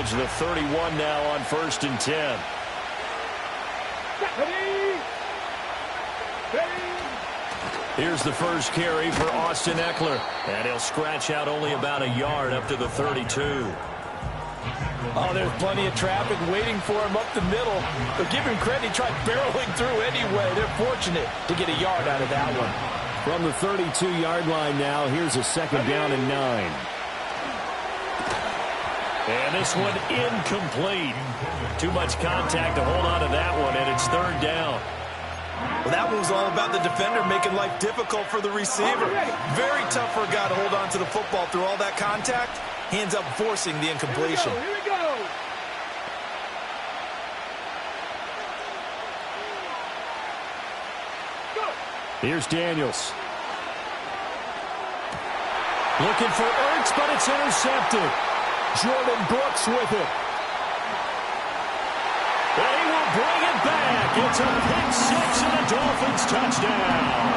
manage the 31 now on 1st and 10. Here's the first carry for Austin Eckler. And he'll scratch out only about a yard up to the 32. Oh, there's plenty of traffic waiting for him up the middle. But give him credit, he tried barreling through anyway. They're fortunate to get a yard out of that one. From the 32-yard line now, here's a 2nd down and 9. And this one incomplete. Too much contact to hold on to that one, and it's 3rd down. Well, that one was all about the defender making life difficult for the receiver. Very tough for a guy to hold on to the football through all that contact. He ends up forcing the incompletion. Here we go. Here's Daniels. Looking for Ertz, but it's intercepted. Jordan Brooks with it. And he will bring it back. It's a pick 6 and a Dolphins touchdown.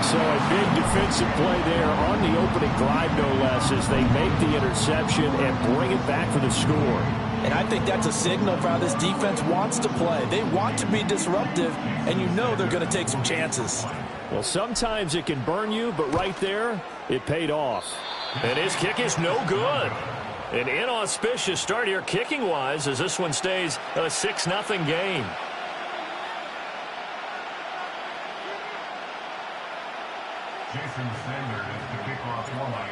So a big defensive play there on the opening drive, no less, as they make the interception and bring it back for the score. And I think that's a signal for how this defense wants to play. They want to be disruptive, and you know they're going to take some chances. Well, sometimes it can burn you, but right there, it paid off. And his kick is no good. An inauspicious start here kicking-wise as this one stays a 6-0 game.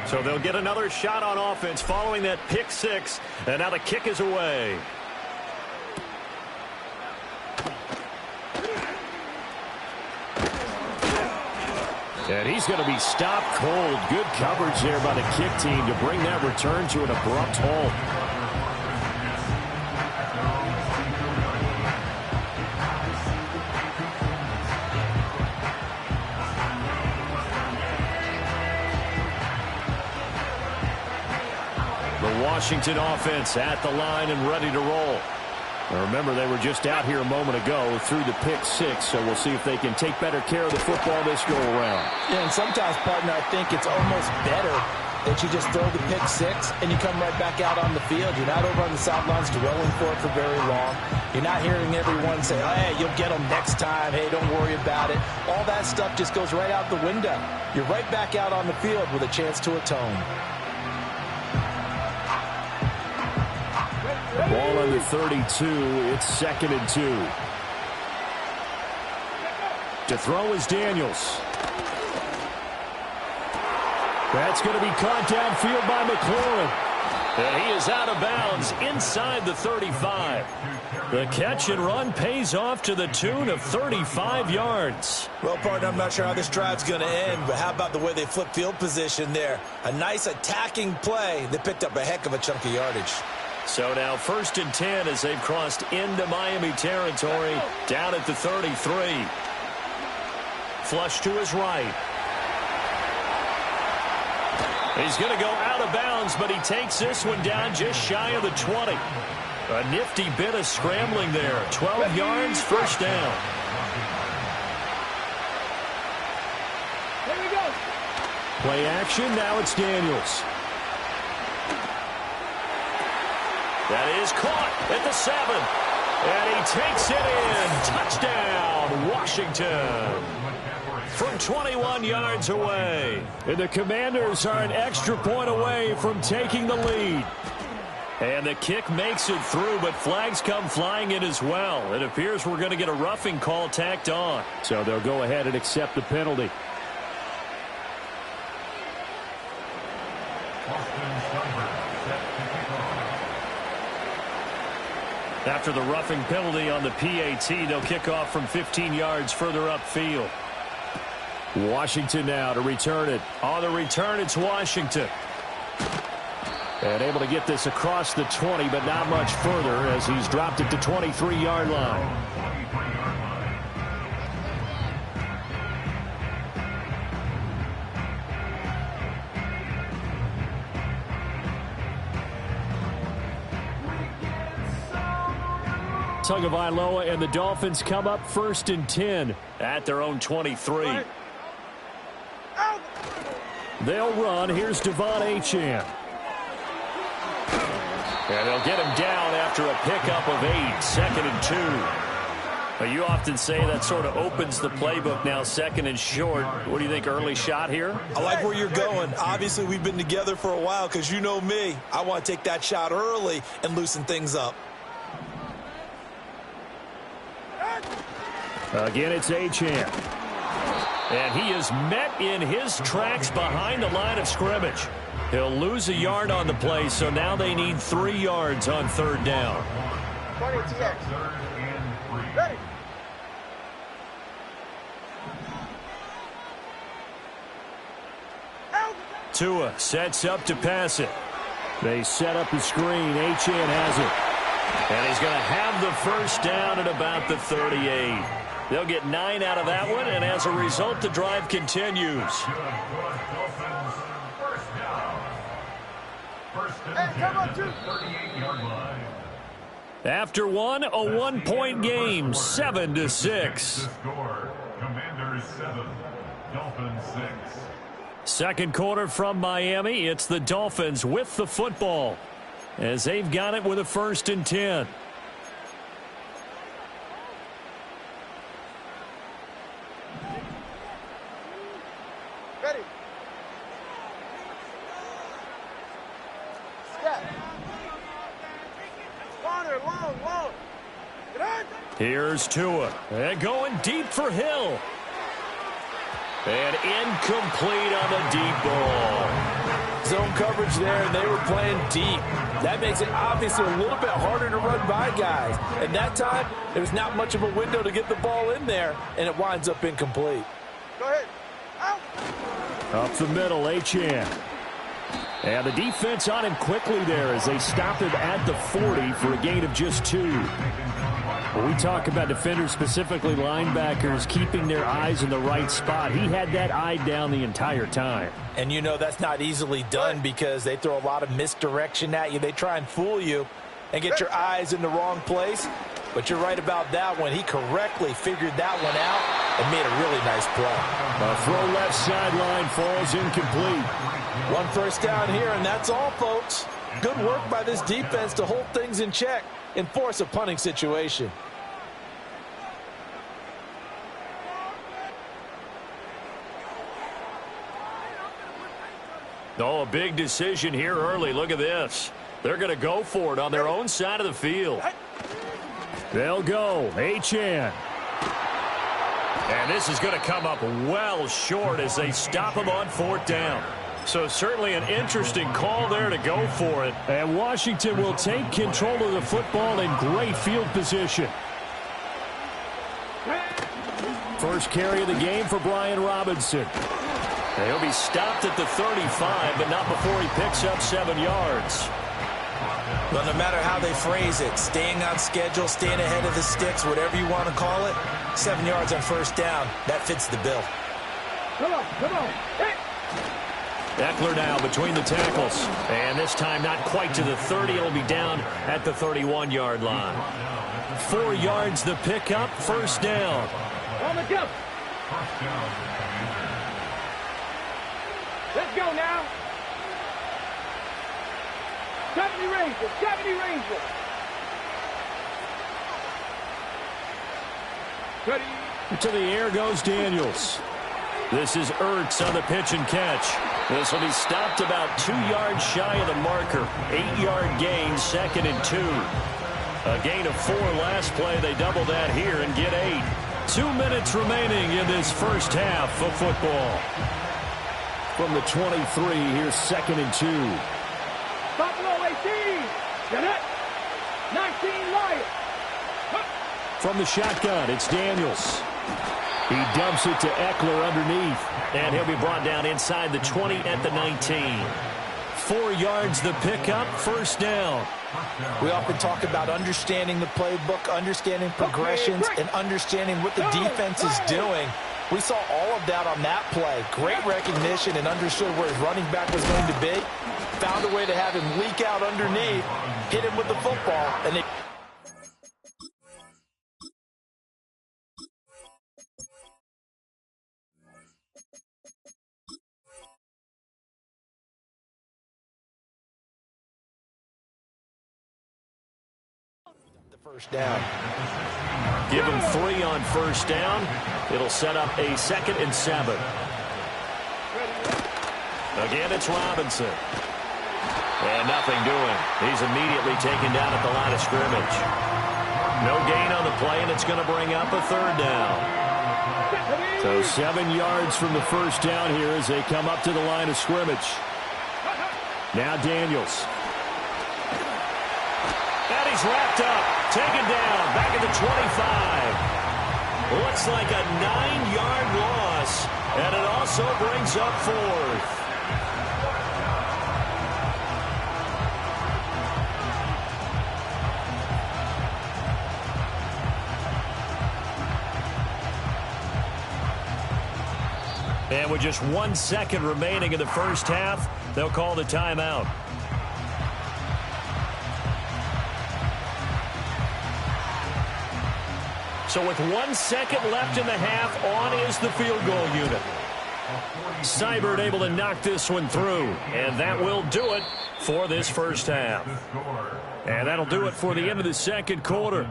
So they'll get another shot on offense following that pick 6, and now the kick is away. And he's going to be stopped cold. Good coverage there by the kick team to bring that return to an abrupt halt. The Washington offense at the line and ready to roll. Now remember, they were just out here a moment ago through the pick 6, so we'll see if they can take better care of the football this go around. Yeah, and sometimes, partner, I think it's almost better that you just throw the pick 6 and you come right back out on the field. You're not over on the sidelines dwelling for it for very long. You're not hearing everyone say, hey, you'll get them next time. Hey, don't worry about it. All that stuff just goes right out the window. You're right back out on the field with a chance to atone. Ball on the 32. It's 2nd and 2. To throw is Daniels. That's going to be caught downfield by McLaurin. And he is out of bounds inside the 35. The catch and run pays off to the tune of 35 yards. Well, partner, I'm not sure how this drive's going to end, but how about the way they flip field position there? A nice attacking play that picked up a heck of a chunk of yardage. So now 1st and 10 as they've crossed into Miami territory down at the 33. Flush to his right. He's going to go out of bounds, but he takes this one down just shy of the 20. A nifty bit of scrambling there. 12 yards, 1st down. Here we go. Play action, now it's Daniels. That is caught at the 7. And he takes it in. Touchdown, Washington. From 21 yards away. And the Commanders are an extra point away from taking the lead. And the kick makes it through, but flags come flying in as well. It appears we're going to get a roughing call tacked on. So they'll go ahead and accept the penalty. After the roughing penalty on the PAT, they'll kick off from 15 yards further upfield. Washington now to return it. On the return, it's Washington. And able to get this across the 20, but not much further as he's dropped it to 23-yard line. Tagovailoa and the Dolphins come up 1st and 10 at their own 23. They'll run. Here's Devon Achane. And they'll get him down after a pickup of 8, 2nd and 2. But you often say that sort of opens the playbook now, 2nd and short. What do you think, early shot here? I like where you're going. Obviously, we've been together for a while because you know me. I want to take that shot early and loosen things up. Again, it's Achane. And he is met in his tracks behind the line of scrimmage. He'll lose a yard on the play, so now they need 3 yards on 3rd down. Ready. Tua sets up to pass it. They set up the screen. Achane has it. And he's going to have the first down at about the 38. They'll get 9 out of that one, and as a result, the drive continues. After one, a 1-point game, 7-6. Commanders 7, Dolphins 6. Second quarter from Miami. It's the Dolphins with the football as they've got it with a 1st and 10. Ready. Step. Corner, long. Get on. Here's Tua. And going deep for Hill. And incomplete on the deep ball. Zone coverage there, and they were playing deep. That makes it obviously a little bit harder to run by guys. And that time, there's not much of a window to get the ball in there, and it winds up incomplete. Go ahead. Out. Up the middle, Achane. And the defense on him quickly there as they stop him at the 40 for a gain of just 2. When we talk about defenders, specifically linebackers, keeping their eyes in the right spot, he had that eye down the entire time. And you know that's not easily done because they throw a lot of misdirection at you. They try and fool you and get your eyes in the wrong place. But you're right about that one. He correctly figured that one out and made a really nice play. A throw left sideline falls incomplete. 1 first down here, and that's all, folks. Good work by this defense to hold things in check and force a punting situation. Oh, a big decision here early. Look at this. They're going to go for it on their own side of the field. They'll go. Achane. And this is going to come up well short as they stop him on 4th down. So certainly an interesting call there to go for it. And Washington will take control of the football in great field position. First carry of the game for Brian Robinson. He'll be stopped at the 35, but not before he picks up 7 yards. Well, no matter how they phrase it, staying on schedule, staying ahead of the sticks, whatever you want to call it, 7 yards on 1st down, that fits the bill. Come on. Hey. Eckler now between the tackles. And this time not quite to the 30. It'll be down at the 31-yard line. 4 yards the pickup, 1st down. On the jump. Let's go now. 70 Rangers. Ready. To the air goes Daniels. This is Ertz on the pitch and catch. This will be stopped about 2 yards shy of the marker. 8-yard gain, 2nd and 2. A gain of 4 last play. They double that here and get 8. 2 minutes remaining in this first half of football. From the 23, here's 2nd and 2. Buffalo 18. Get it. 19 Lions. From the shotgun, it's Daniels. He dumps it to Eckler underneath. And he'll be brought down inside the 20 at the 19. 4 yards the pickup, 1st down. We often talk about understanding the playbook, understanding progressions, and understanding what the defense is doing. We saw all of that on that play. Great recognition and understood where his running back was going to be. Found a way to have him leak out underneath, hit him with the football, and they First down. Give him 3 on first down. It'll set up a 2nd and 7. Again, it's Robinson. And nothing doing. He's immediately taken down at the line of scrimmage. No gain on the play, and it's going to bring up a 3rd down. So 7 yards from the first down here as they come up to the line of scrimmage. Now Daniels. And he's wrapped up. Taken down. Back at the 25. Looks like a 9-yard loss. And it also brings up 4th. And with just 1 second remaining in the first half, they'll call the timeout. So with 1 second left in the half, on is the field goal unit. Seibert able to knock this one through, and that will do it for this first half. And that'll do it for the end of the second quarter.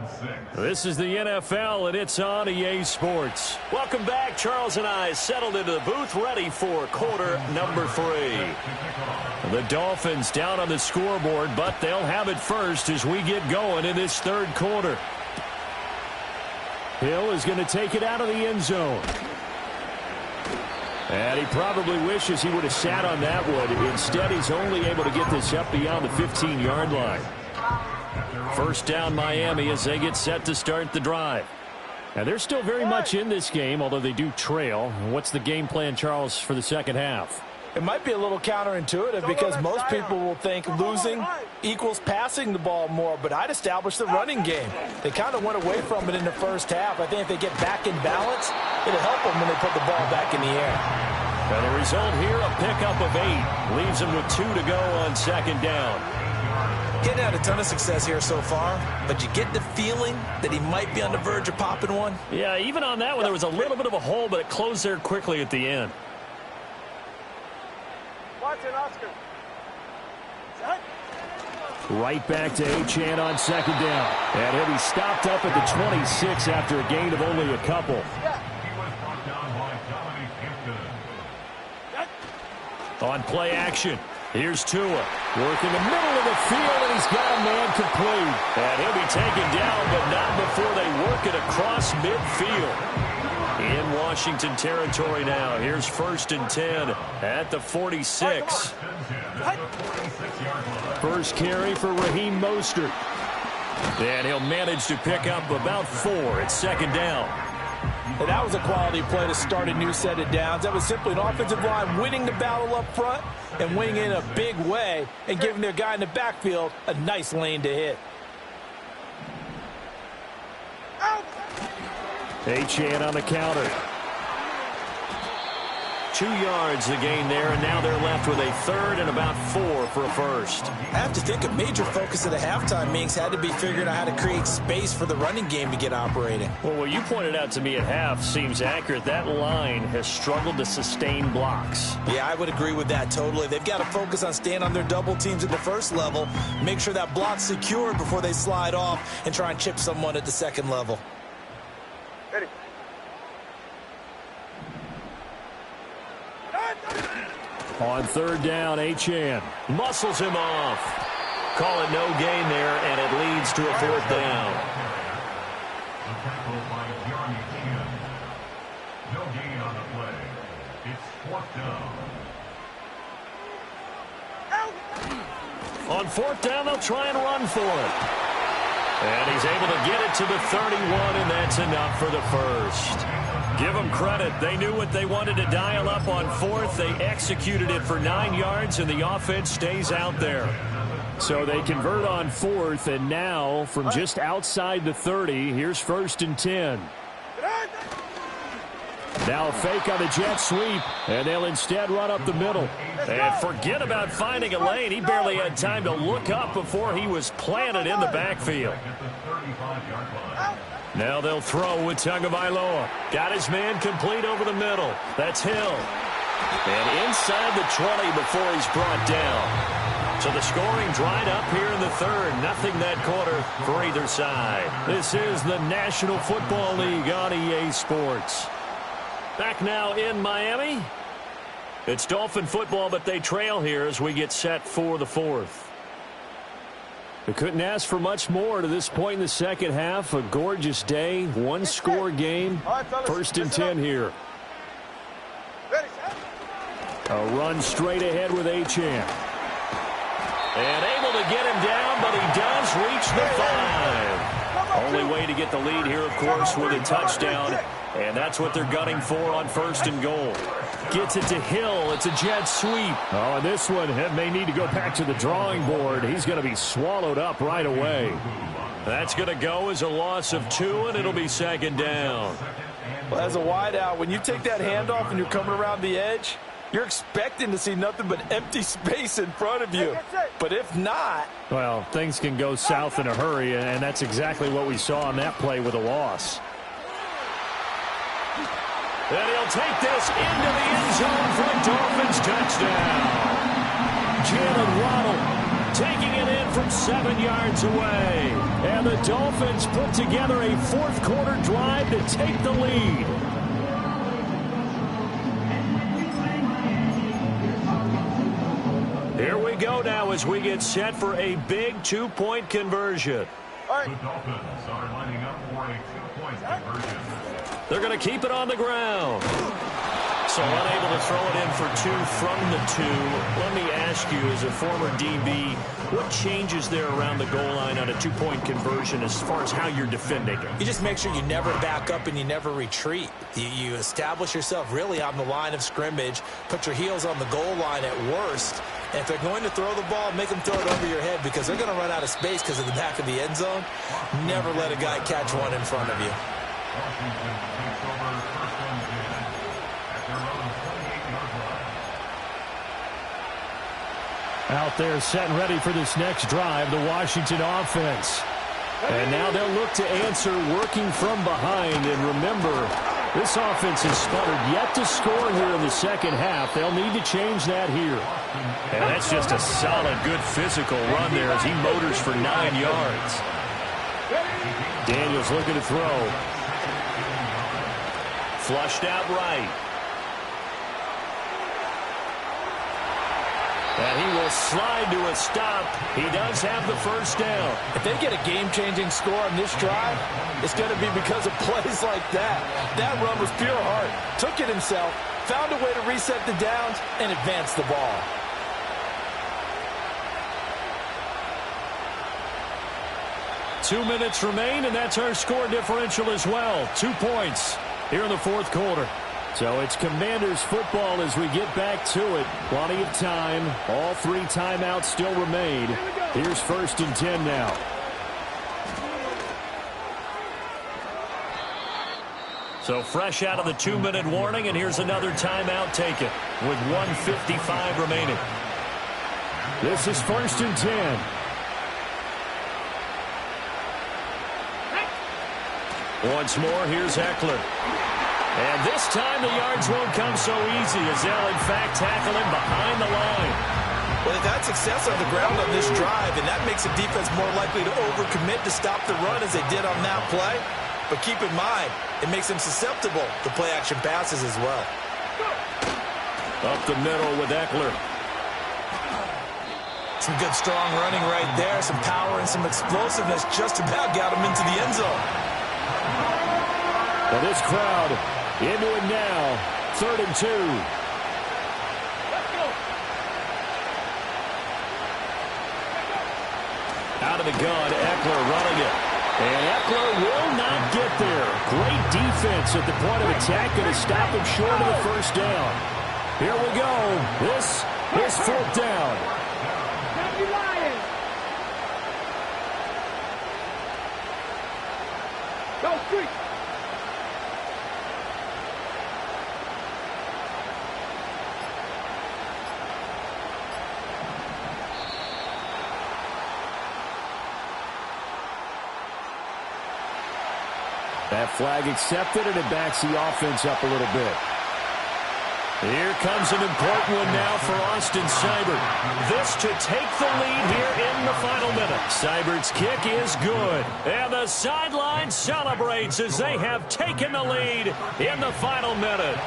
This is the NFL, and it's on EA Sports. Welcome back. Charles and I settled into the booth, ready for quarter number 3. The Dolphins down on the scoreboard, but they'll have it first as we get going in this third quarter. Hill is going to take it out of the end zone. And he probably wishes he would have sat on that one. Instead, he's only able to get this up beyond the 15-yard line. First down, Miami, as they get set to start the drive. Now, they're still very much in this game, although they do trail. What's the game plan, Charles, for the second half? It might be a little counterintuitive because most people will think losing equals passing the ball more, but I'd establish the running game. They kind of went away from it in the first half. I think if they get back in balance, it'll help them when they put the ball back in the air. And the result here, a pickup of 8. Leaves them with 2 to go on second down. Getting had a ton of success here so far, but you get the feeling that he might be on the verge of popping one. Yeah, even on that one, there was a little bit of a hole, but it closed there quickly at the end. Watch it, Oscar. Right back to Achane on second down. And he'll be stopped up at the 26 after a gain of only a couple. On play action, here's Tua. Working the middle of the field, and he's got a man complete. And he'll be taken down, but not before they work it across midfield. In Washington territory now. Here's 1st and 10 at the 46. First carry for Raheem Mostert. And he'll manage to pick up about 4 at second down. And that was a quality play to start a new set of downs. That was simply an offensive line winning the battle up front and winning in a big way and giving their guy in the backfield a nice lane to hit. Achane on the counter. 2 yards the gain there, and now they're left with a 3rd and about 4 for a first. I have to think a major focus of the halftime meetings had to be figuring out how to create space for the running game to get operating. Well, what you pointed out to me at half seems accurate. That line has struggled to sustain blocks. Yeah, I would agree with that totally. They've got to focus on staying on their double teams at the first level, make sure that block's secured before they slide off and try and chip someone at the second level. Ready. On 3rd down, Achane muscles him off. Call it no gain there, and it leads to a 4th down. A tackle by Yarny Chen. No gain on the play. It's 4th down. On 4th down, they'll try and run for it. And he's able to get it to the 31, and that's enough for the first. Give them credit. They knew what they wanted to dial up on 4th. They executed it for 9 yards, and the offense stays out there. So they convert on 4th, and now from just outside the 30, here's 1st and 10. Now a fake on the jet sweep, and they'll instead run up the middle. And forget about finding a lane. He barely had time to look up before he was planted in the backfield. Now they'll throw with Tagovailoa. Got his man complete over the middle. That's Hill. And inside the 20 before he's brought down. So the scoring dried up here in the third. Nothing that quarter for either side. This is the National Football League on EA Sports. Back now in Miami. It's Dolphin football, but they trail here as we get set for the fourth. We couldn't ask for much more to this point in the second half. A gorgeous day, one-score game. First and 10 here. A run straight ahead with Achane. And able to get him down, but he does reach the 5. Only way to get the lead here, of course, with a touchdown. And that's what they're gunning for on first and goal. Gets it to Hill. It's a jet sweep. Oh, and this one may need to go back to the drawing board. He's going to be swallowed up right away. That's going to go as a loss of 2, and it'll be second down. Well, as a wideout, when you take that handoff and you're coming around the edge, you're expecting to see nothing but empty space in front of you. But if not... well, things can go south in a hurry, and that's exactly what we saw on that play with a loss. And he'll take this into the end zone for a Dolphins touchdown. Jalen Waddle taking it in from 7 yards away. And the Dolphins put together a fourth-quarter drive to take the lead. Here we go now as we get set for a big 2-point conversion. The Dolphins are lining up for a 2-point conversion. They're going to keep it on the ground. So unable to throw it in for 2 from the 2. Let me ask you, as a former DB, what changes there around the goal line on a 2-point conversion as far as how you're defending it? You just make sure you never back up and you never retreat. You establish yourself really on the line of scrimmage, put your heels on the goal line at worst. And if they're going to throw the ball, make them throw it over your head because they're going to run out of space because of the back of the end zone. Never let a guy catch one in front of you. Washington takes over first and 10 at their own 28-yard line. Out there set and ready for this next drive, the Washington offense. And now they'll look to answer working from behind. And remember, this offense has sputtered yet to score here in the second half. They'll need to change that here. And that's just a solid, good physical run there as he motors for 9 yards. Daniels looking to throw. Flushed out right. And he will slide to a stop. He does have the first down. If they get a game-changing score on this drive, it's going to be because of plays like that. That run was pure heart. Took it himself, found a way to reset the downs, and advance the ball. Two minutes remain, and that's our score differential as well. 2 points here in the fourth quarter. So it's Commanders football as we get back to it. Plenty of time. All 3 timeouts still remain. Here's first and 10 now. So fresh out of the 2-minute warning, and here's another timeout taken with 1:55 remaining. This is first and 10. Once more, here's Eckler. And this time the yards won't come so easy as they'll, in fact, tackle him behind the line. Well, they've had success on the ground on this drive, and that makes the defense more likely to overcommit to stop the run as they did on that play. But keep in mind, it makes them susceptible to play-action passes as well. Up the middle with Eckler. Some good, strong running right there. Some power and some explosiveness just about got him into the end zone. Well, this crowd into it now. 3rd and 2. Out of the gun, Eckler running it. And Eckler will not get there. Great defense at the point of attack, going to stop him short of the first down. Here we go. This is 4th down. Go, street. That flag accepted, and it backs the offense up a little bit. Here comes an important one now for Austin Seibert. This to take the lead here in the final minute. Seibert's kick is good. And the sideline celebrates as they have taken the lead in the final minute.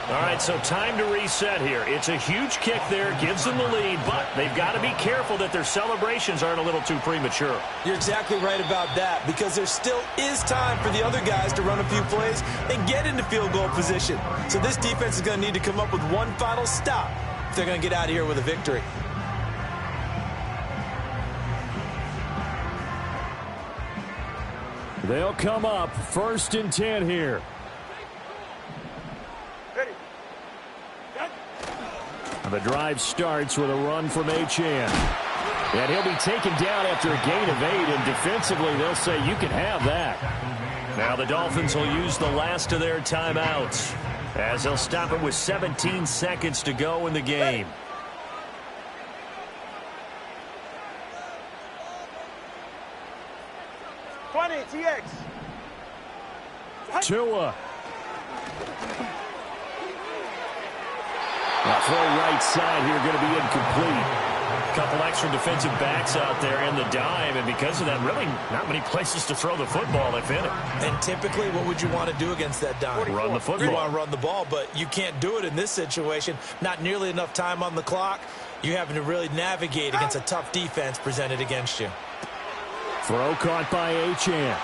All right, so time to reset here. It's a huge kick there, gives them the lead, but they've got to be careful that their celebrations aren't a little too premature. You're exactly right about that, because there still is time for the other guys to run a few plays and get into field goal position. So this defense is going to need to come up with one final stop if they're going to get out of here with a victory. They'll come up 1st and 10 here. Ready. The drive starts with a run from Achane. And he'll be taken down after a gain of 8, and defensively they'll say you can have that. Now the Dolphins will use the last of their timeouts, as they'll stop it with 17 seconds to go in the game. TX. Tua. Now throw right side here, going to be incomplete. A couple extra defensive backs out there in the dime, and because of that, really not many places to throw the football, if any. And typically, what would you want to do against that dime? Run the football. You want to run the ball, but you can't do it in this situation. Not nearly enough time on the clock. You're having to really navigate against a tough defense presented against you. Throw caught by Achane.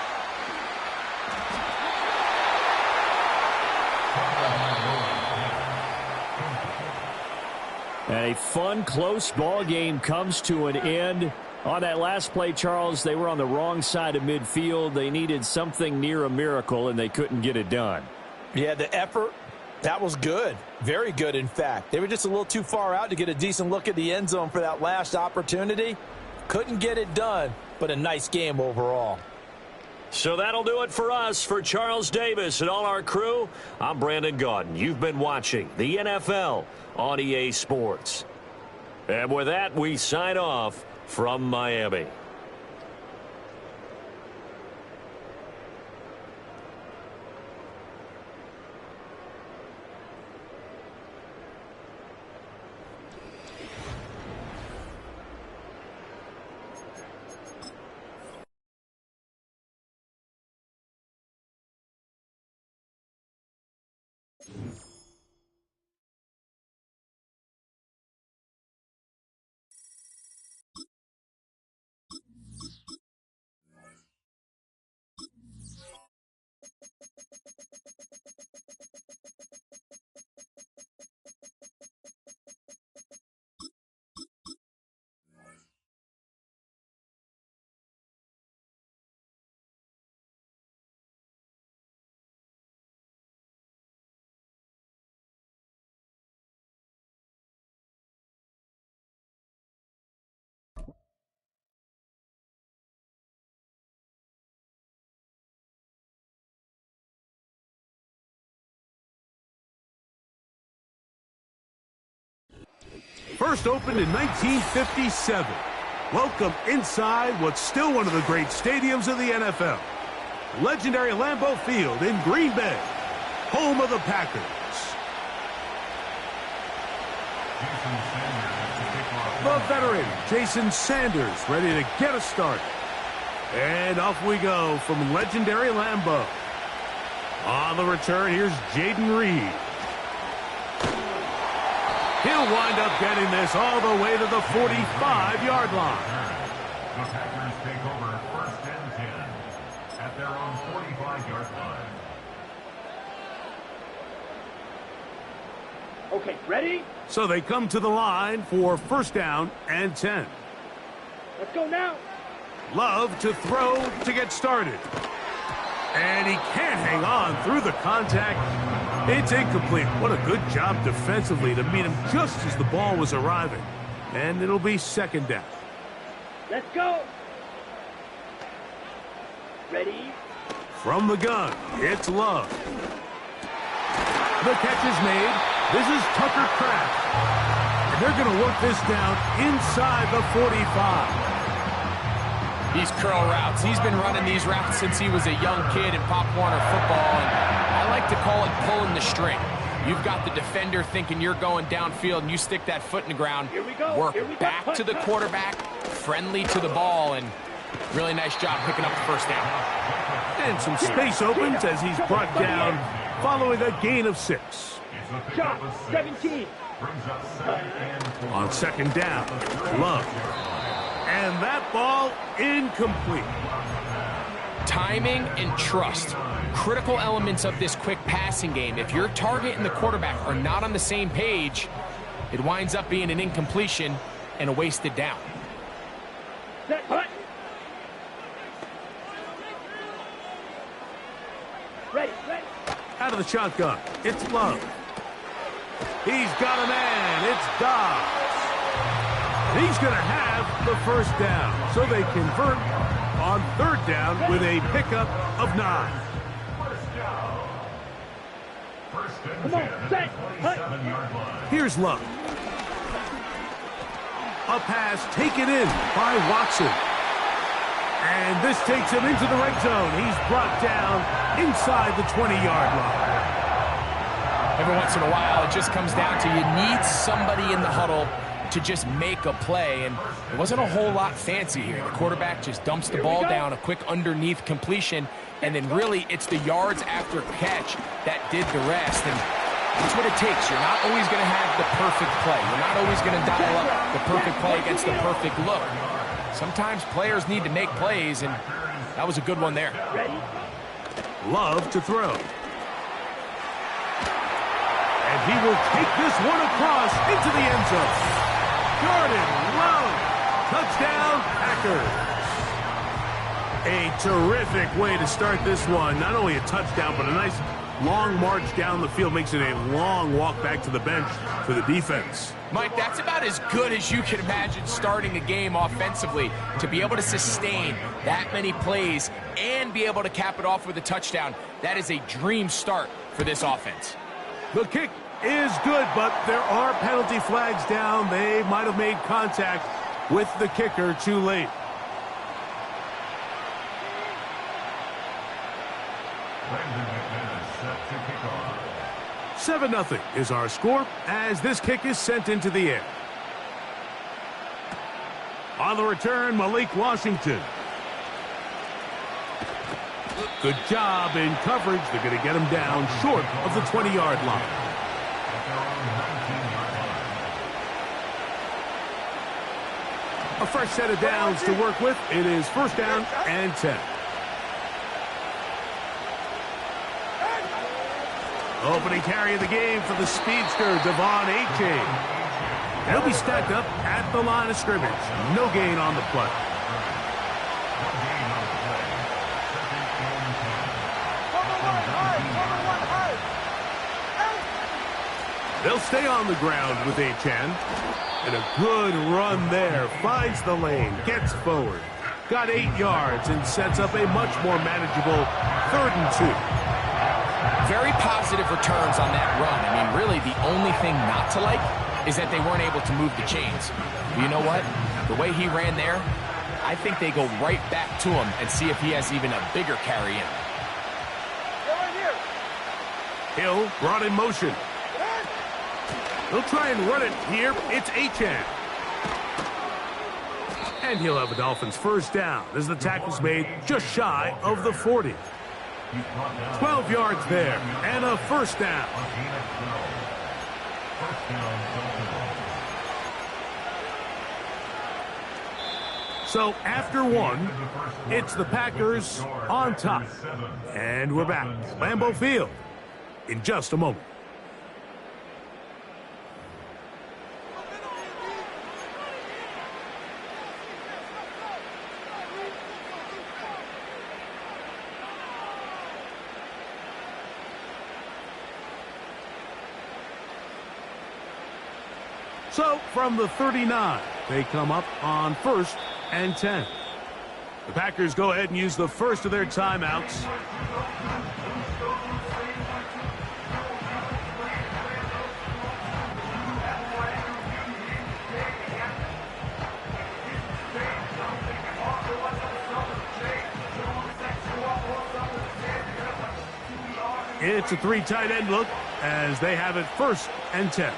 And a fun, close ball game comes to an end. On that last play, Charles, they were on the wrong side of midfield. They needed something near a miracle, and they couldn't get it done. Yeah, the effort, that was good. Very good, in fact. They were just a little too far out to get a decent look at the end zone for that last opportunity. Couldn't get it done, but a nice game overall. So that'll do it for us. For Charles Davis and all our crew, I'm Brandon Gaudin. You've been watching the NFL on EA Sports. And with that, we sign off from Miami. First opened in 1957. Welcome inside what's still one of the great stadiums of the NFL. Legendary Lambeau Field in Green Bay, home of the Packers. The veteran, Jason Sanders, ready to get us started. And off we go from legendary Lambeau. On the return, here's Jaden Reed. He'll wind up getting this all the way to the 45-yard line. The Packers take over 1st and 10 at their own 45-yard line. Okay, ready? So they come to the line for 1st down and 10. Let's go now. Love to throw to get started. And he can't hang on through the contact. It's incomplete. What a good job defensively to meet him just as the ball was arriving. And it'll be 2nd down. Let's go. Ready? From the gun, it's Love. The catch is made. This is Tucker Kraft. And they're going to work this down inside the 45. These curl routes, he's been running these routes since he was a young kid in Pop Warner football, and I like to call it pulling the string. You've got the defender thinking you're going downfield, and you stick that foot in the ground. Here we go. Work Here we go. back to the quarterback, friendly to the ball, and really nice job picking up the first down. And some space opens as he's brought down following a gain of 6. Shot, 17. On second down, Love. And that ball incomplete. Timing and trust, critical elements of this quick passing game. If your target and the quarterback are not on the same page, it winds up being an incompletion and a wasted down. Set, hut. Ready, ready. Out of the shotgun, it's Love. He's got a man, it's Dobbs. He's going to have the first down, so they convert on third down with a pickup of 9. Come on, set, hut. Here's Love. A pass taken in by Watson. And this takes him into the red zone. He's brought down inside the 20-yard line. Every once in a while, it just comes down to you need somebody in the huddle to just make a play, and it wasn't a whole lot fancy here. The quarterback just dumps the ball down, a quick underneath completion, and then really it's the yards after catch that did the rest, and that's what it takes. You're not always going to have the perfect play. You're not always going to dial up the perfect play against the perfect look. Sometimes players need to make plays, and that was a good one there. Ready? Love to throw. And he will take this one across into the end zone. Jordan Love, touchdown Packers. A terrific way to start this one. Not only a touchdown, but a nice long march down the field. Makes it a long walk back to the bench for the defense. Mike, that's about as good as you can imagine starting a game offensively. To be able to sustain that many plays and be able to cap it off with a touchdown, that is a dream start for this offense. The kick is good, but there are penalty flags down. They might have made contact with the kicker too late. Set to kick off. 7-0 is our score as this kick is sent into the air. On the return, Malik Washington. Good job in coverage. They're going to get him down short of the 20-yard line. A fresh set of downs to work with. It is first down and 10. Opening carry of the game for the speedster, Devon A-Chain. He'll be stacked up at the line of scrimmage. No gain on the play. They'll stay on the ground with A-Chan. And a good run there. Finds the lane, gets forward. Got 8 yards and sets up a much more manageable 3rd and 2. Very positive returns on that run. I mean, really, the only thing not to like is that they weren't able to move the chains. But you know what? The way he ran there, I think they go right back to him and see if he has even a bigger carry in. Hill brought in motion. He'll try and run it here. It's A-Chan. And he'll have a Dolphins first down as the tackle's made just shy of the 40. 12 yards there and a first down. So after one, it's the Packers on top. And we're back. Lambeau Field in just a moment. So from the 39, they come up on 1st and 10. The Packers go ahead and use the first of their timeouts. It's a 3 tight end look. as they have it 1st and 10.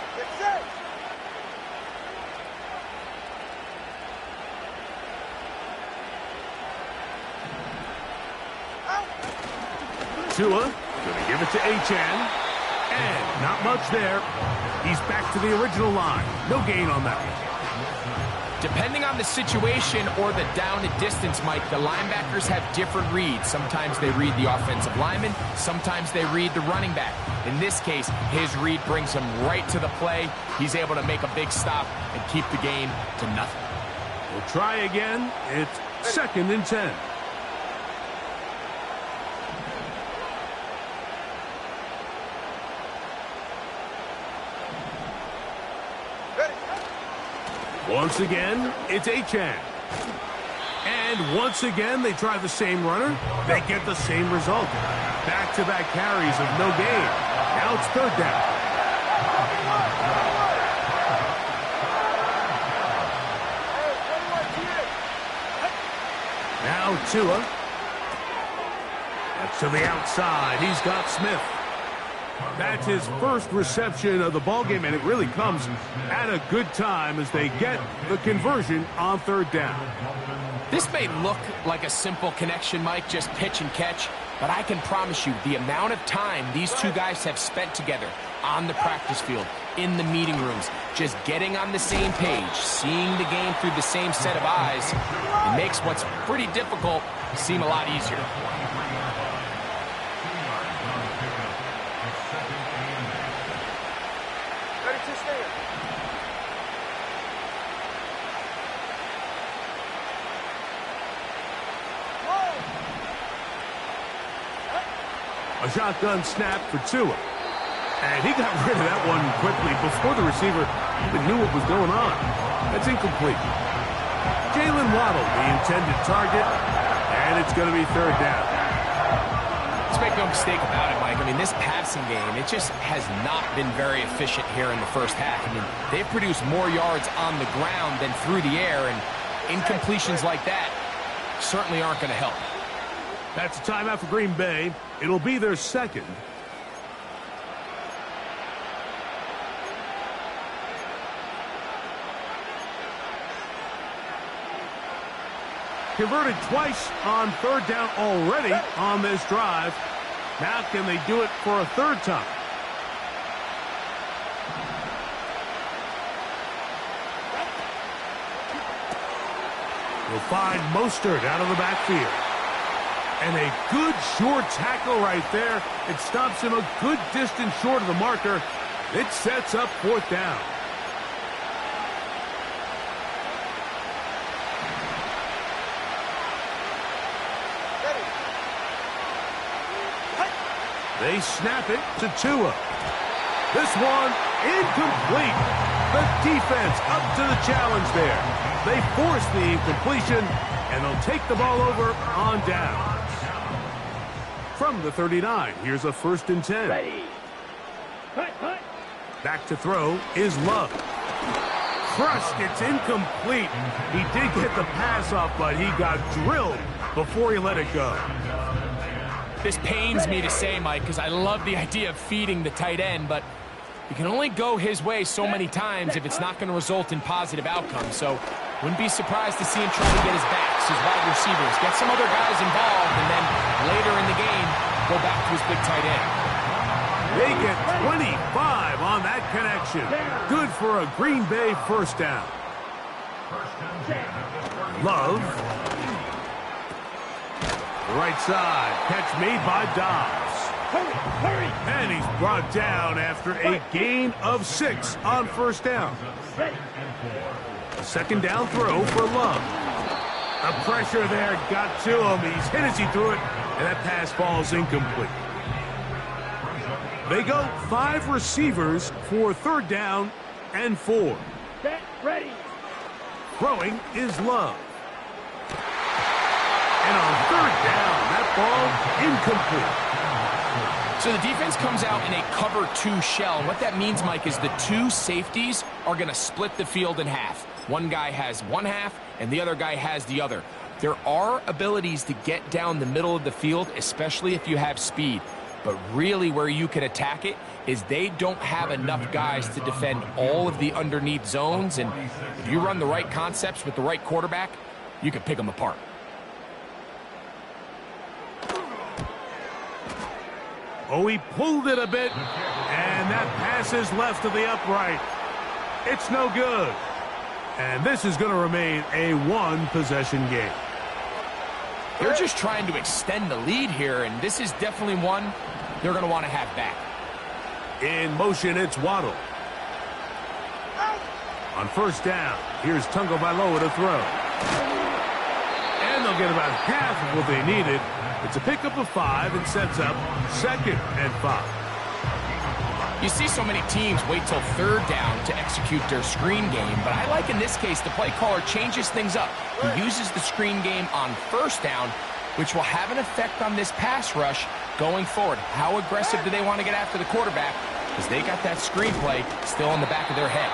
Tua going to give it to Achane. And not much there. He's back to the original line. No gain on that one. Depending on the situation or the down and distance, Mike, the linebackers have different reads. Sometimes they read the offensive lineman. Sometimes they read the running back. In this case, his read brings him right to the play. He's able to make a big stop and keep the game to nothing. We'll try again. It's 2nd and 10. Once again, it's Achane. And once again, they try the same runner. They get the same result. Back-to-back carries of no gain. Now it's 3rd down. Now Tua. That's to the outside. He's got Smith. That's his 1st reception of the ballgame, and it really comes at a good time as they get the conversion on 3rd down. This may look like a simple connection, Mike, just pitch and catch, but I can promise you the amount of time these two guys have spent together on the practice field, in the meeting rooms, just getting on the same page, seeing the game through the same set of eyes, it makes what's pretty difficult seem a lot easier. A shotgun snap for Tua. And he got rid of that one quickly before the receiver even knew what was going on. That's incomplete. Jalen Waddle, the intended target, and it's going to be 3rd down. Let's make no mistake about it, Mike. I mean, this passing game, it just has not been very efficient here in the 1st half. I mean, they've produced more yards on the ground than through the air, and incompletions like that certainly aren't going to help. That's a timeout for Green Bay. It'll be their 2nd. Converted twice on 3rd down already on this drive. Now can they do it for a 3rd time? We'll find Mostert out of the backfield. And a good short tackle right there. It stops him a good distance short of the marker. It sets up 4th down. They snap it to Tua. This one incomplete. The defense up to the challenge there. They force the incompletion, and they'll take the ball over on down. From the 39, here's a 1st and 10. Ready. Cut. Back to throw is Love. Crushed, it's incomplete. He did get the pass off, but he got drilled before he let it go. This pains me to say, Mike, because I love the idea of feeding the tight end, but you can only go his way so many times if it's not going to result in positive outcomes. So wouldn't be surprised to see him try to get his backs, his wide receivers, get some other guys involved, and then later in the game, go back to his big tight end. They get 25 on that connection. Good for a Green Bay 1st down. Love. Right side. Catch made by Dobbs. Hurry. And he's brought down after a gain of 6 on 1st down. A 2nd down throw for Love. The pressure there got to him. He's hit as he threw it, and that pass falls incomplete. They go 5 receivers for 3rd down and 4. Set. Ready. Throwing is Love. And on 3rd down, that ball incomplete. So the defense comes out in a cover 2 shell. What that means, Mike, is the 2 safeties are going to split the field in half. One guy has one half, and the other guy has the other. There are abilities to get down the middle of the field, especially if you have speed. But really where you can attack it is they don't have enough guys to defend all of the underneath zones. And if you run the right concepts with the right quarterback, you can pick them apart. Oh, he pulled it a bit, and that pass is left to the upright. It's no good. And this is going to remain a one-possession game. They're just trying to extend the lead here, and this is definitely one they're going to want to have back. In motion, it's Waddle. On first down, here's Tagovailoa to throw. And they'll get about half of what they needed. It's a pickup of 5 and sets up 2nd and 5. You see so many teams wait till 3rd down to execute their screen game, but I like in this case the play caller changes things up. He uses the screen game on 1st down, which will have an effect on this pass rush going forward. How aggressive do they want to get after the quarterback? Because they got that screen play still in the back of their head.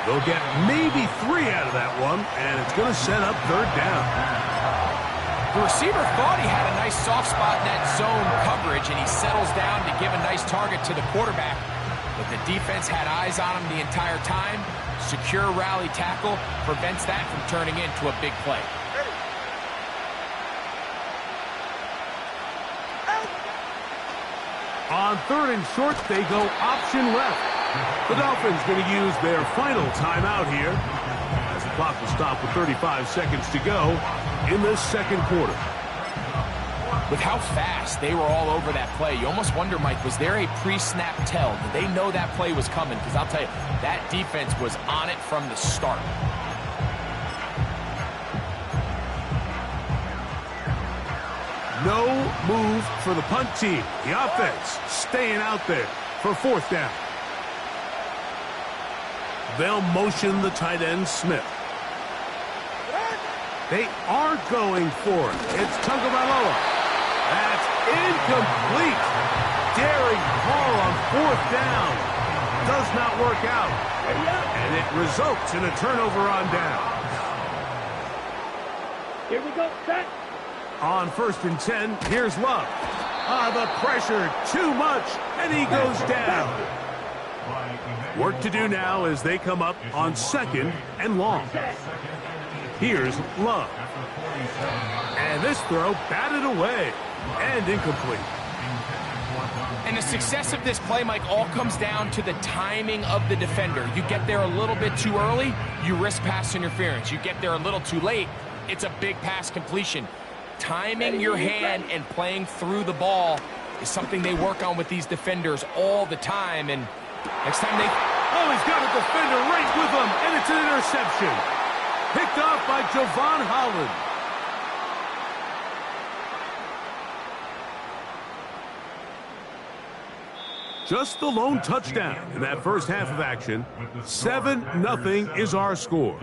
They'll get maybe 3 out of that one, and it's going to set up 3rd down. The receiver thought he had a nice soft spot in that zone coverage, and he settles down to give a nice target to the quarterback. But the defense had eyes on him the entire time. Secure rally tackle prevents that from turning into a big play. On 3rd and short, they go option left. The Dolphins going to use their final timeout here, as the clock will stop with 35 seconds to go in the 2nd quarter. With how fast they were all over that play, you almost wonder, Mike, was there a pre-snap tell? Did they know that play was coming? Because I'll tell you, that defense was on it from the start. No move for the punt team. The offense staying out there for 4th down. They'll motion the tight end, Smith. They are going for it. It's Tagovailoa. That's incomplete. Daring call on 4th down. Does not work out. And it results in a turnover on down. Here we go, set. On 1st and 10, here's Love. The pressure, too much, and he goes down. Work to do now as they come up on 2nd and long. Here's Love. And this throw batted away and incomplete. And the success of this play, Mike, all comes down to the timing of the defender. You get there a little bit too early, you risk pass interference. You get there a little too late, it's a big pass completion. Timing your hand and playing through the ball is something they work on with these defenders all the time. And next time they... Oh, he's got a defender right with him, and it's an interception. Picked off by Javon Holland. Just the lone touchdown in that first half of action. 7-0 is our score.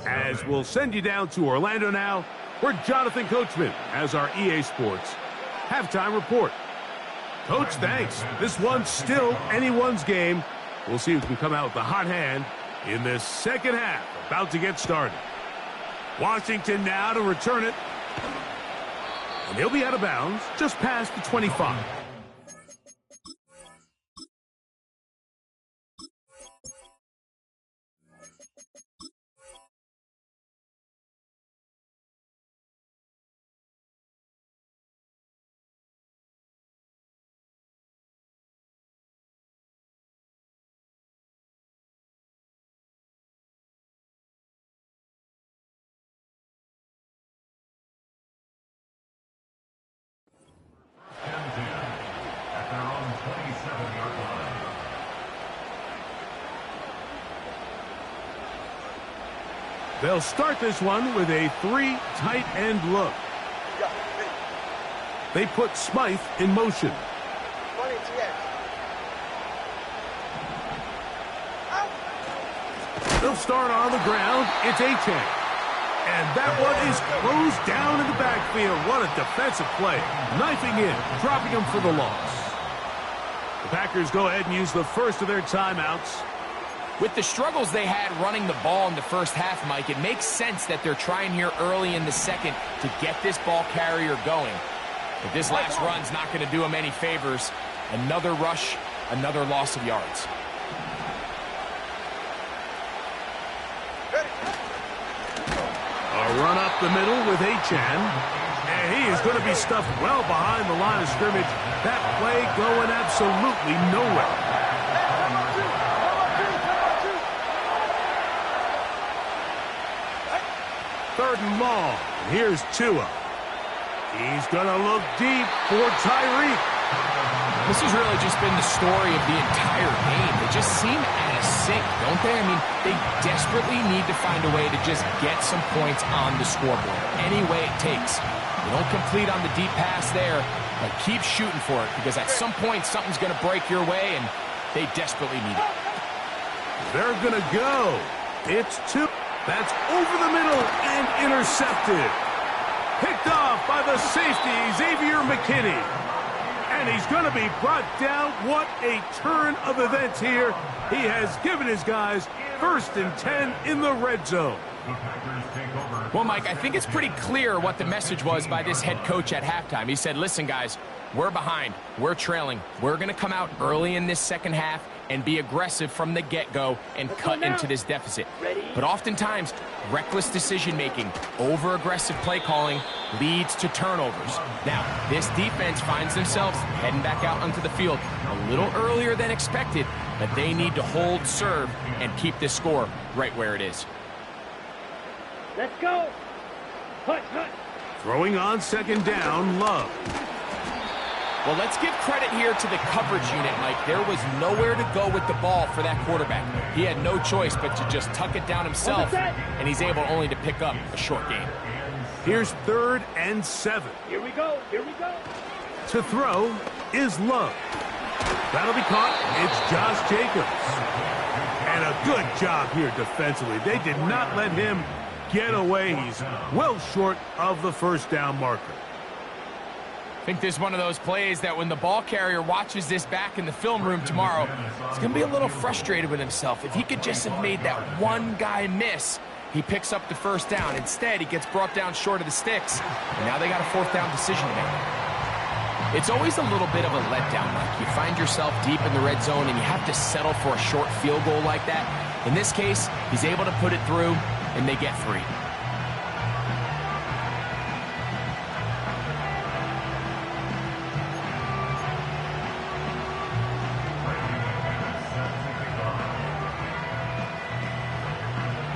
As we'll send you down to Orlando now, where Jonathan Coachman has our EA Sports halftime report. Coach, thanks. This one's still anyone's game. We'll see who can come out with the hot hand in this second half. About to get started. Washington now to return it. And he'll be out of bounds just past the 25. At their own 27-yard line. They'll start this one with a 3 tight end look. They put Smythe in motion. They'll start on the ground. It's A-Chain. And that one is closed down in the backfield. What a defensive play. Knifing in, dropping him for the loss. The Packers go ahead and use the first of their timeouts. With the struggles they had running the ball in the first half, Mike, it makes sense that they're trying here early in the second to get this ball carrier going. But this last run's not going to do him any favors. Another rush, another loss of yards. A run up the middle with Achan. And he is going to be stuffed well behind the line of scrimmage. That play going absolutely nowhere. Third and long. Here's Tua. He's going to look deep for Tyreek. This has really just been the story of the entire game. They just seem out of sync, don't they? I mean, they desperately need to find a way to just get some points on the scoreboard, any way it takes. You don't complete on the deep pass there, but keep shooting for it, because at some point, something's going to break your way, and they desperately need it. They're going to go. It's Tua. That's over the middle and intercepted. Picked off by the safety, Xavier McKinney. And he's going to be brought down. What a turn of events here. He has given his guys 1st and 10 in the red zone. Well, Mike, I think it's pretty clear what the message was by this head coach at halftime. He said, listen, guys, we're behind. We're trailing. We're going to come out early in this second half and be aggressive from the get-go and cut into this deficit. But oftentimes, reckless decision-making, over-aggressive play calling leads to turnovers. Now, this defense finds themselves heading back out onto the field a little earlier than expected, but they need to hold serve and keep this score right where it is. Let's go. Hut, hut. Throwing on 2nd down, Love. Well, let's give credit here to the coverage unit, Mike. There was nowhere to go with the ball for that quarterback. He had no choice but to just tuck it down himself, and he's able only to pick up a short gain. Here's 3rd and 7. Here we go. Here we go. To throw is Love. That'll be caught. It's Josh Jacobs. And a good job here defensively. They did not let him get away. He's well short of the 1st down marker. I think this is one of those plays that when the ball carrier watches this back in the film room tomorrow, he's going to be a little frustrated with himself. If he could just have made that one guy miss, he picks up the 1st down. Instead, he gets brought down short of the sticks, and now they got a 4th down decision to make. It's always a little bit of a letdown, Mike. You find yourself deep in the red zone, and you have to settle for a short field goal like that. In this case, he's able to put it through, and they get 3.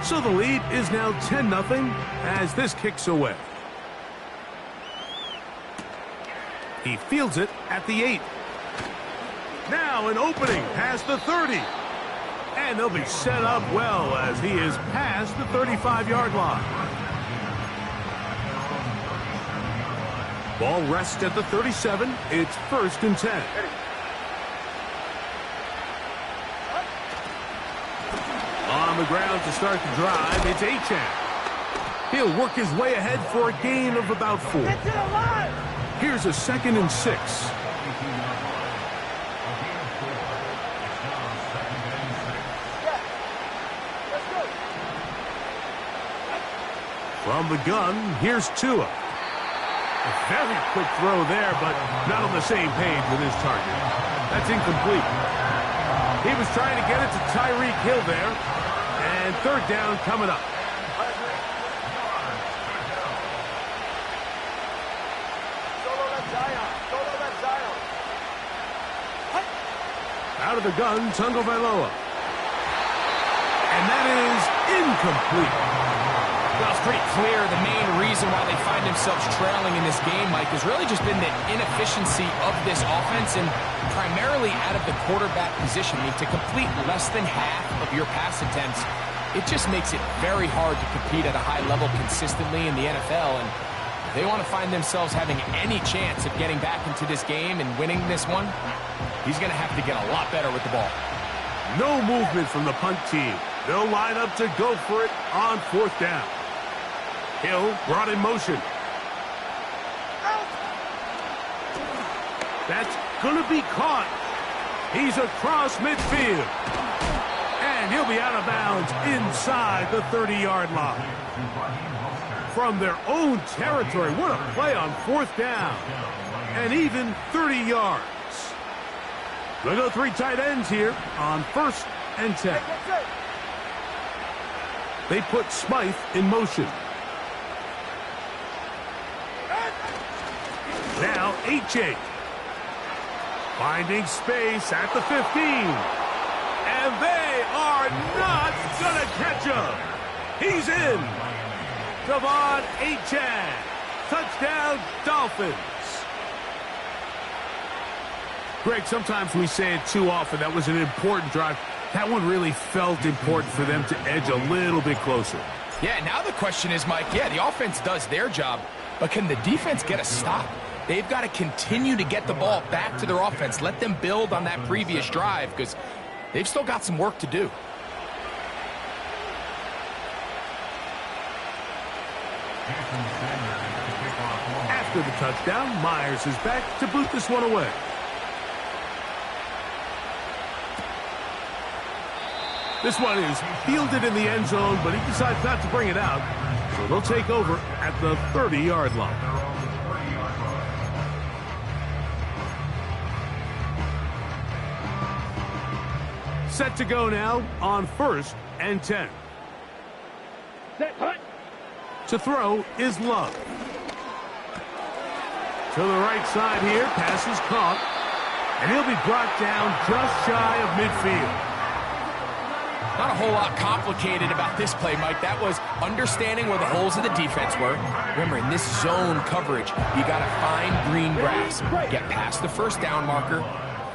So the lead is now 10-0 as this kicks away. He fields it at the 8. Now an opening past the 30. And they'll be set up well as he is past the 35-yard line. Ball rests at the 37. It's 1st and 10. On the ground to start the drive, it's Achan. He'll work his way ahead for a gain of about 4. Here's a 2nd and 6. From the gun, here's Tua. A very quick throw there, but not on the same page with his target. That's incomplete. He was trying to get it to Tyreek Hill there. And 3rd down coming up. Out of the gun, Tungo Vailoa. And that is incomplete. Well, it's pretty clear the main reason why they find themselves trailing in this game, Mike, has really just been the inefficiency of this offense and primarily out of the quarterback position. I mean, to complete less than half of your pass attempts, it just makes it very hard to compete at a high level consistently in the NFL. And if they want to find themselves having any chance of getting back into this game and winning this one, he's going to have to get a lot better with the ball. No movement from the punt team. They'll line up to go for it on 4th down. Hill brought in motion. That's going to be caught. He's across midfield. And he'll be out of bounds inside the 30-yard line. From their own territory, what a play on 4th down. an even 30 yards. They'll go 3 tight ends here on 1st and 10. They put Smythe in motion. Now H.A. finding space at the 15. And they are not going to catch him. He's in. Devon Achane. Touchdown, Dolphins. Greg, sometimes we say it too often. That was an important drive. That one really felt important for them to edge a little bit closer. Yeah, now the question is, Mike, the offense does their job, but can the defense get a stop? They've got to continue to get the ball back to their offense. Let them build on that previous drive because they've still got some work to do. After the touchdown, Myers is back to boot this one away. This one is fielded in the end zone, but he decides not to bring it out. So they'll take over at the 30-yard line. Set to go now on 1st and 10. Set, hut. To throw is Love. To the right side here, pass is caught. And he'll be brought down just shy of midfield. Not a whole lot complicated about this play, Mike. That was understanding where the holes of the defense were. Remember, in this zone coverage, you got to find green grass. Get past the first down marker,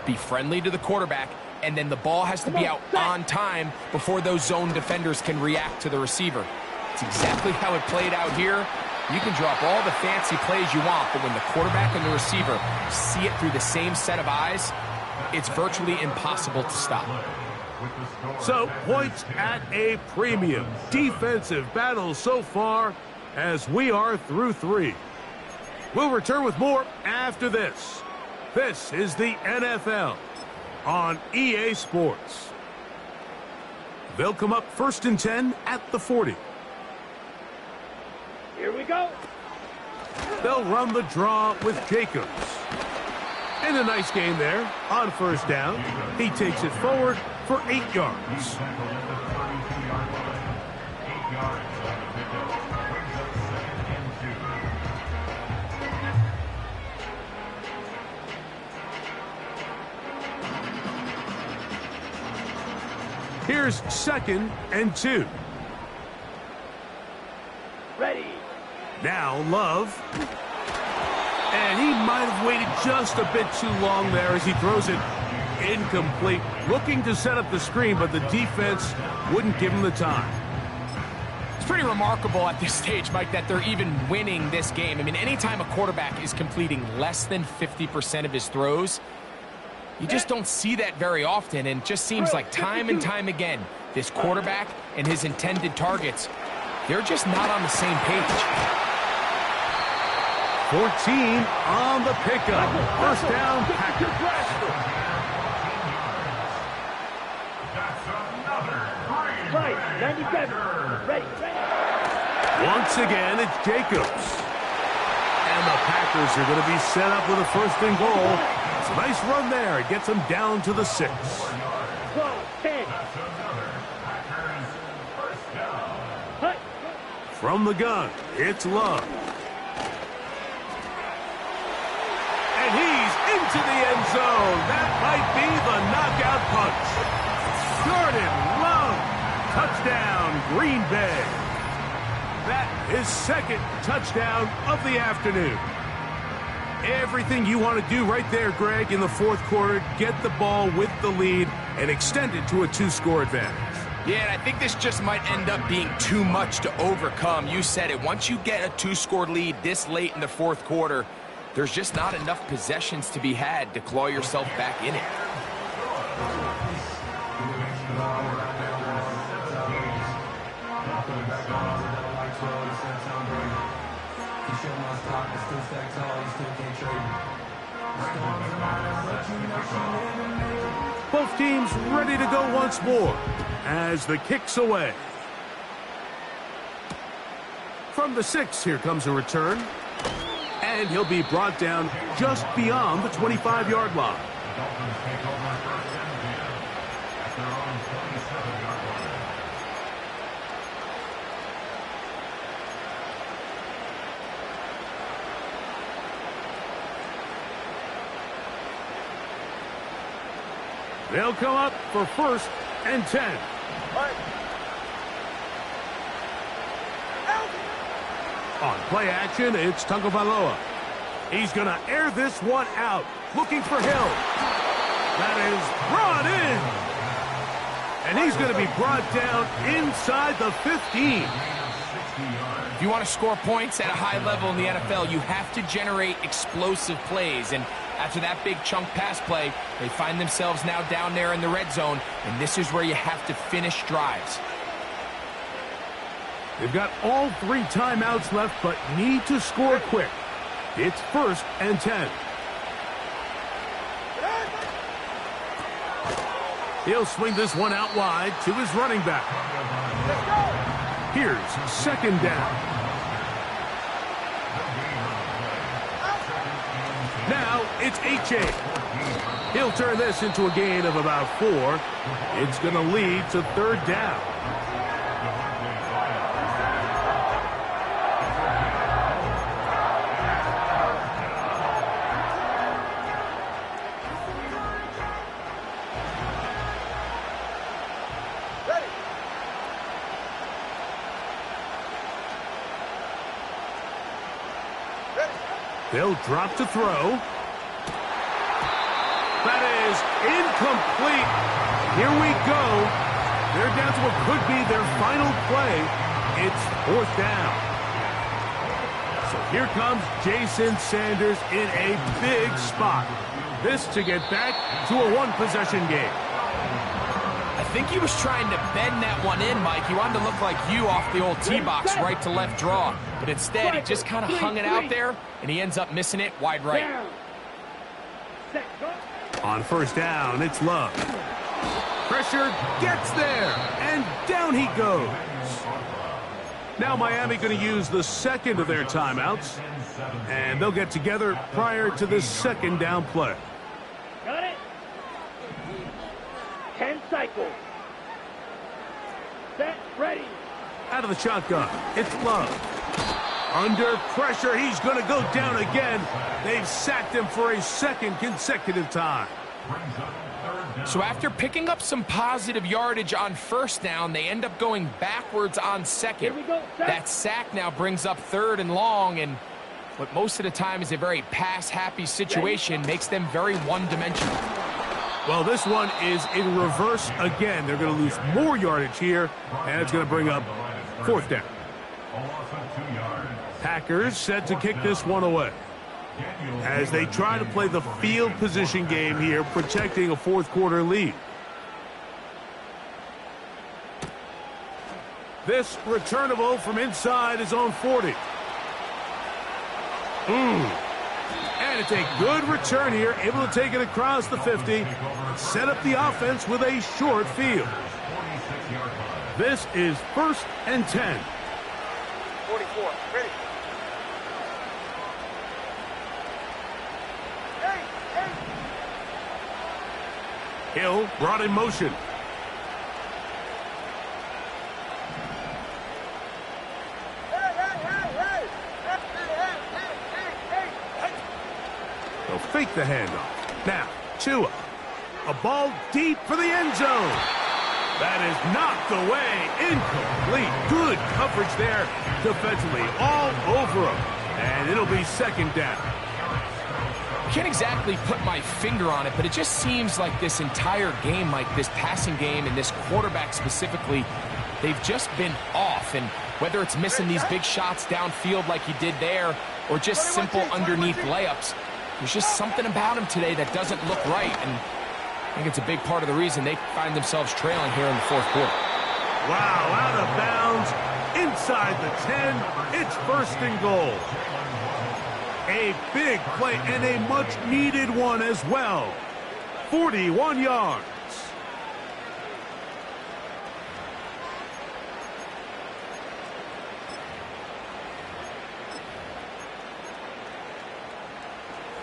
be friendly to the quarterback, and then the ball has to be out on time before those zone defenders can react to the receiver. It's exactly how it played out here. You can drop all the fancy plays you want, but when the quarterback and the receiver see it through the same set of eyes, it's virtually impossible to stop. So, points at a premium. Defensive battle so far as we are through 3. We'll return with more after this. This is the NFL on EA Sports. They'll come up 1st and 10 at the 40. Here we go. They'll run the draw with Jacobs. And a nice game there on 1st down. He takes it forward for 8 yards. Here's 2nd and 2. Ready. Now Love. And he might have waited just a bit too long there as he throws it incomplete. Looking to set up the screen, but the defense wouldn't give him the time. It's pretty remarkable at this stage, Mike, that they're even winning this game. I mean, anytime a quarterback is completing less than 50% of his throws, you just don't see that very often, and it just seems like time and time again, this quarterback and his intended targets, they're just not on the same page. 14 on the pickup. 1st down, Packers. Right, 97. Ready. Once again, it's Jacobs. And the Packers are going to be set up with a 1st and goal. It's a nice run there. It gets them down to the 6. 12, 10. Hut. From the gun, it's Love. And he's into the end zone. That might be the knockout punch. Jordan Love. Touchdown, Green Bay. That is 2nd touchdown of the afternoon. Everything you want to do right there, Greg, in the 4th quarter, get the ball with the lead and extend it to a 2-score advantage. Yeah, and I think this just might end up being too much to overcome. You said it. Once you get a 2-score lead this late in the 4th quarter, there's just not enough possessions to be had to claw yourself back in it. Both teams ready to go once more as the kick's away. From the 6, here comes a return. and he'll be brought down just beyond the 25-yard line. The Dolphins take over first and 10 at their own 27-yard line. They'll come up for first and 10. On play action, it's Tagovailoa. He's going to air this one out, looking for Hill. That is brought in. And he's going to be brought down inside the 15. If you want to score points at a high level in the NFL, you have to generate explosive plays. And after that big chunk pass play, they find themselves now down there in the red zone, and this is where you have to finish drives. They've got all 3 timeouts left, but need to score quick. It's first and 10. He'll swing this one out wide to his running back. Here's second down. Now it's H.A. He'll turn this into a gain of about 4. It's going to lead to third down. They'll drop to throw. That is incomplete. Here we go. They're down to what could be their final play. It's fourth down. So here comes Jason Sanders in a big spot. This to get back to a one-possession game. I think he was trying to bend that one in, Mike. He wanted to look like you off the old tee box, right to left draw. But instead, he just kind of hung it out there, and he ends up missing it wide right. On first down, it's Love. Pressure gets there, and down he goes. Now Miami going to use the second of their timeouts, and they'll get together prior to the second down play. Got it? 10 cycles. Set, ready. Out of the shotgun, it's Love. Under pressure, he's going to go down again. They've sacked him for a second consecutive time. So after picking up some positive yardage on first down, they end up going backwards on second. Here we go, set. That sack now brings up third and long, and what most of the time is a very pass-happy situation makes them very one-dimensional. Well, this one is in reverse again. They're going to lose more yardage here, and it's going to bring up fourth down. Packers set to kick this one away as they try to play the field position game here, protecting a fourth quarter lead. This returnable from inside his own 40. And it's a good return here, able to take it across the 50, set up the offense with a short field. This is first and 10. 44, ready. Hill brought in motion. They'll fake the handoff. Now, Tua. A ball deep for the end zone. That is knocked away. Incomplete. Good coverage there defensively. All over him. And it'll be second down. Can't exactly put my finger on it, but it just seems like this entire game, like this passing game and this quarterback specifically, they've just been off. And whether it's missing these big shots downfield like he did there or just simple underneath layups, there's just something about him today that doesn't look right. And I think it's a big part of the reason they find themselves trailing here in the fourth quarter. Wow, out of bounds, inside the 10, it's first and goal. A big play and a much-needed one as well. 41 yards.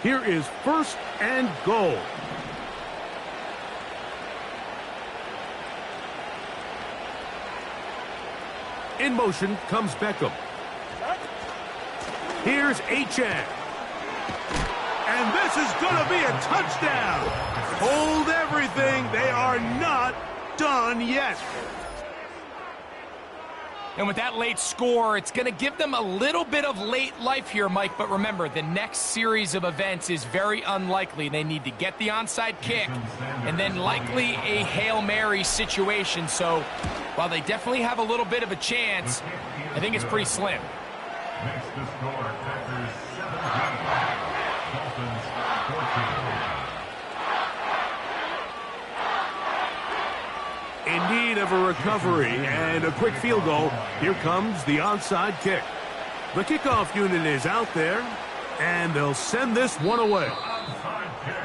Here is 1st and goal. In motion comes Beckham. Here's Achan. And this is going to be a touchdown. Hold everything. They are not done yet. And with that late score, it's going to give them a little bit of late life here, Mike. But remember, the next series of events is very unlikely. They need to get the onside kick and then likely a Hail Mary situation. So while they definitely have a little bit of a chance, I think it's pretty slim. Makes the score Packers 17, Dolphins 14. In need of a recovery and a quick field goal, here comes the onside kick. The kickoff unit is out there, and they'll send this one away.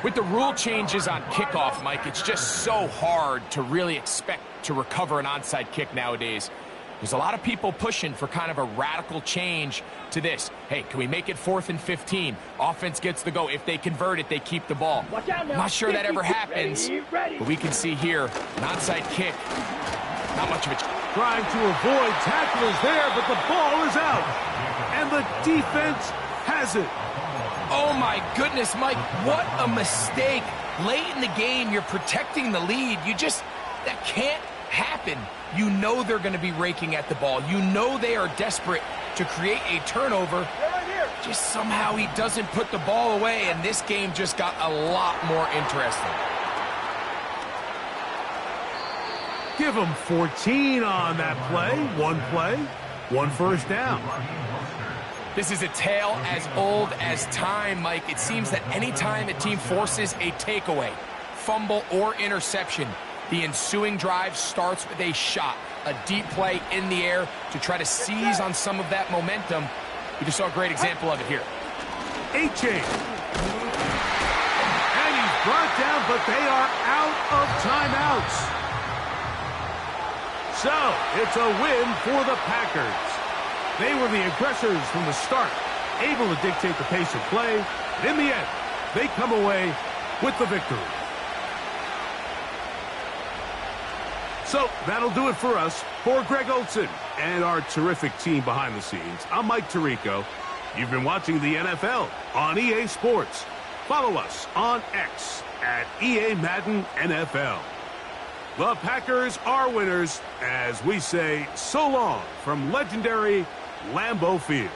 With the rule changes on kickoff, Mike, it's just so hard to really expect to recover an onside kick nowadays. There's a lot of people pushing for kind of a radical change to this. Hey, can we make it 4th and 15? Offense gets the go. If they convert it, they keep the ball. I'm not sure that ever happens, but we can see here an onside kick. Not much of a... Trying to avoid tacklers there, but the ball is out. And the defense has it. Oh, my goodness, Mike, what a mistake. Late in the game, you're protecting the lead. That can't happen. You know they're going to be raking at the ball. You know they are desperate to create a turnover. Just somehow he doesn't put the ball away, and this game just got a lot more interesting. Give them 14 on that play, one first down. This is a tale as old as time, Mike. It seems that anytime a team forces a takeaway, fumble, or interception, the ensuing drive starts with a shot, a deep play in the air to try to seize on some of that momentum. We just saw a great example of it here. Achan. And he's brought down, but they are out of timeouts. So, it's a win for the Packers. They were the aggressors from the start, able to dictate the pace of play. In the end, they come away with the victory. So, that'll do it for us. For Greg Olson and our terrific team behind the scenes, I'm Mike Tirico. You've been watching the NFL on EA Sports. Follow us on X at EA Madden NFL. The Packers are winners as we say so long from legendary Lambeau Field.